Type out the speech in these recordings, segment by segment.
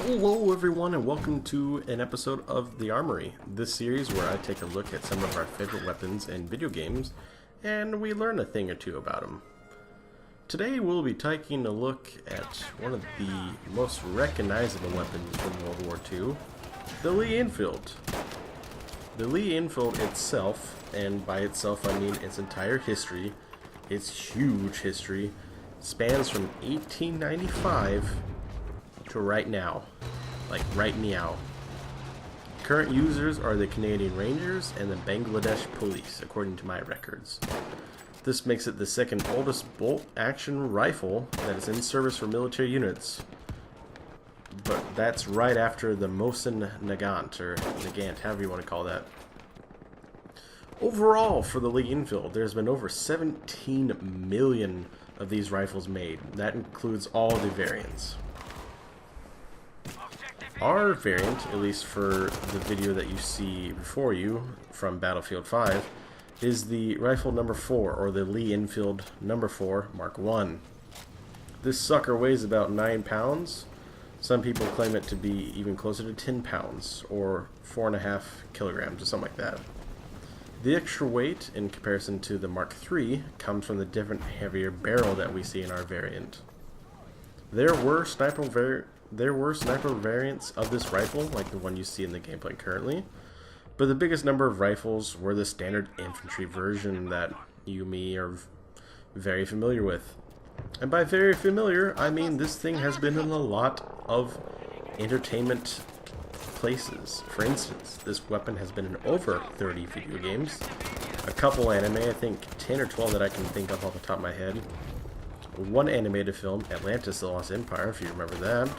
Hello everyone and welcome to an episode of The Armory, this series where I take a look at some of our favorite weapons in video games and we learn a thing or two about them. Today we'll be taking a look at one of the most recognizable weapons from World War II, the Lee-Enfield. The Lee-Enfield itself, and by itself I mean its entire history, its huge history, spans from 1895 to right now. Like right now. Current users are the Canadian Rangers and the Bangladesh Police, according to my records. This makes it the second oldest bolt-action rifle that is in service for military units. But that's right after the Mosin Nagant, or Nagant, however you want to call that. Overall, for the Lee-Enfield, there's been over 17 million of these rifles made. That includes all the variants. Our variant, at least for the video that you see before you from Battlefield 5, is the rifle number 4, or the Lee-Enfield number 4 Mark I. This sucker weighs about 9 pounds. Some people claim it to be even closer to 10 pounds, or 4.5 kilograms, or something like that. The extra weight, in comparison to the Mark III, comes from the different heavier barrel that we see in our variant. There were sniper variants of this rifle, like the one you see in the gameplay currently, but the biggest number of rifles were the standard infantry version that you and me are very familiar with. And by very familiar, I mean this thing has been in a lot of entertainment places. For instance, this weapon has been in over 30 video games, a couple anime, I think 10 or 12 that I can think of off the top of my head, one animated film, Atlantis the Lost Empire, if you remember that,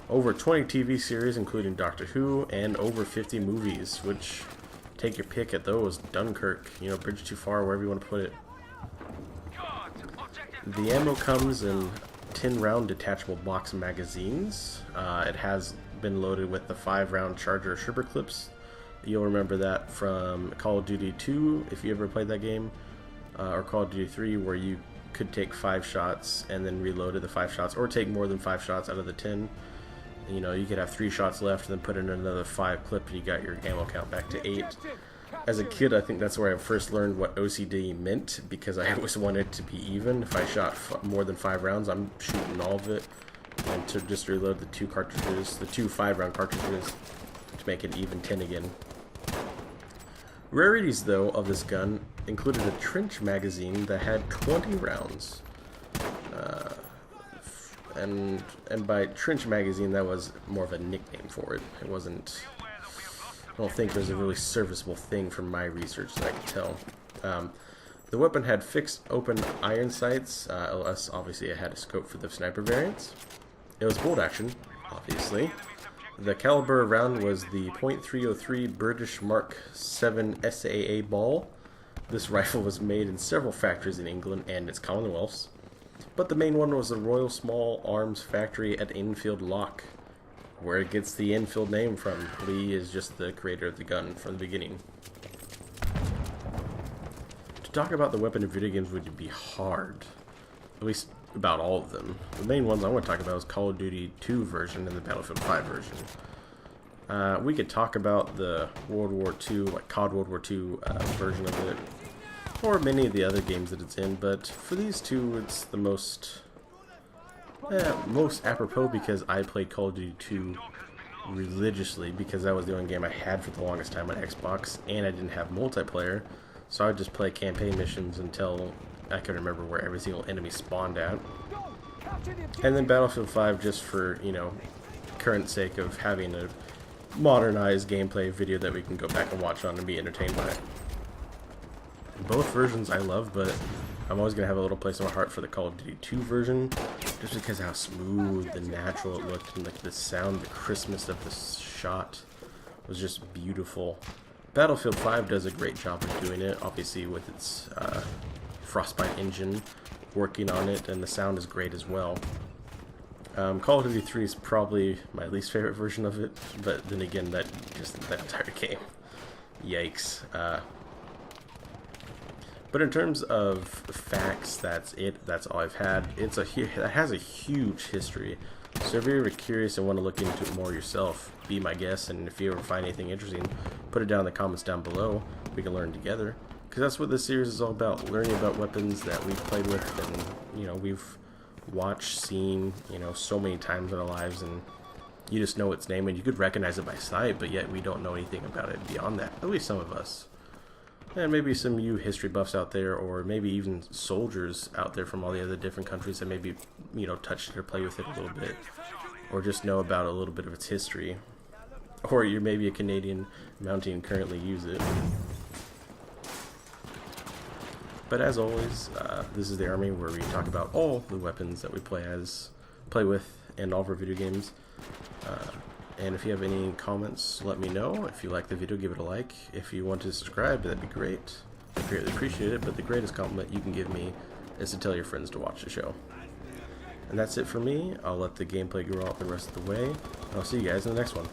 over 20 TV series including Doctor Who, and over 50 movies, which, take your pick at those. Dunkirk, Bridge Too Far, wherever you want to put it. The ammo comes in 10-round detachable box magazines. It has been loaded with the 5-round Charger Sherper clips. You'll remember that from Call of Duty 2, if you ever played that game, or Call of Duty 3, where you could take 5 shots and then reloaded the 5 shots, or take more than 5 shots out of the 10. You could have 3 shots left and then put in another 5 clip and you got your ammo count back to 8. As a kid, I think that's where I first learned what OCD meant, because I always wanted to be even. If I shot more than 5 rounds, I'm shooting all of it, and to just reload the 2 cartridges, the 2 5-round cartridges, to make it even 10 again. Rarities, though, of this gun included a trench magazine that had 20 rounds. And by trench magazine, that was more of a nickname for it. It wasn't... I don't think it was a really serviceable thing from my research that I could tell. The weapon had fixed open iron sights, unless obviously it had a scope for the sniper variants. It was bolt action, obviously. The caliber round was the .303 British Mark VII SAA ball. This rifle was made in several factories in England and its Commonwealths, but the main one was the Royal Small Arms Factory at Enfield Lock, where it gets the Enfield name from. Lee is just the creator of the gun from the beginning. To talk about the weapon in video games would be hard, at least about all of them. The main ones I want to talk about is Call of Duty 2 version and the Battlefield 5 version. We could talk about the World War II, like COD World War II version of it, or many of the other games that it's in, but for these two it's the most apropos, because I played Call of Duty 2 religiously, because that was the only game I had for the longest time on Xbox, and I didn't have multiplayer, so I would just play campaign missions until I could remember where every single enemy spawned at. And then Battlefield 5 just for, current sake of having a modernized gameplay video that we can go back and watch on and be entertained by. Both versions I love, but I'm always going to have a little place in my heart for the Call of Duty 2 version, just because of how smooth and natural it looked, and the sound, the crispness of the shot was just beautiful. Battlefield 5 does a great job of doing it, obviously with its Frostbite engine working on it, and the sound is great as well. Call of Duty 3 is probably my least favorite version of it, but then again, that entire game, yikes. But in terms of facts, that's it. That's all I've had. It has a huge history. So if you're ever curious and want to look into it more yourself, be my guest, and if you ever find anything interesting, put it down in the comments down below. We can learn together, because that's what this series is all about, learning about weapons that we've played with and, you know, we've watched, seen, you know, so many times in our lives, and you just know its name and you could recognize it by sight, but yet we don't know anything about it beyond that, at least some of us. And maybe some of you history buffs out there, or maybe even soldiers out there from all the other different countries that maybe, you know, touched it or play with it a little bit, or just know about a little bit of its history. Or you're maybe a Canadian mountie and currently use it. But as always, this is the Army, where we talk about all the weapons that we play with, and all of our video games. And if you have any comments, let me know. If you like the video, give it a like. If you want to subscribe, that'd be great. I greatly appreciate it, but the greatest compliment you can give me is to tell your friends to watch the show. And that's it for me. I'll let the gameplay grow out the rest of the way. I'll see you guys in the next one.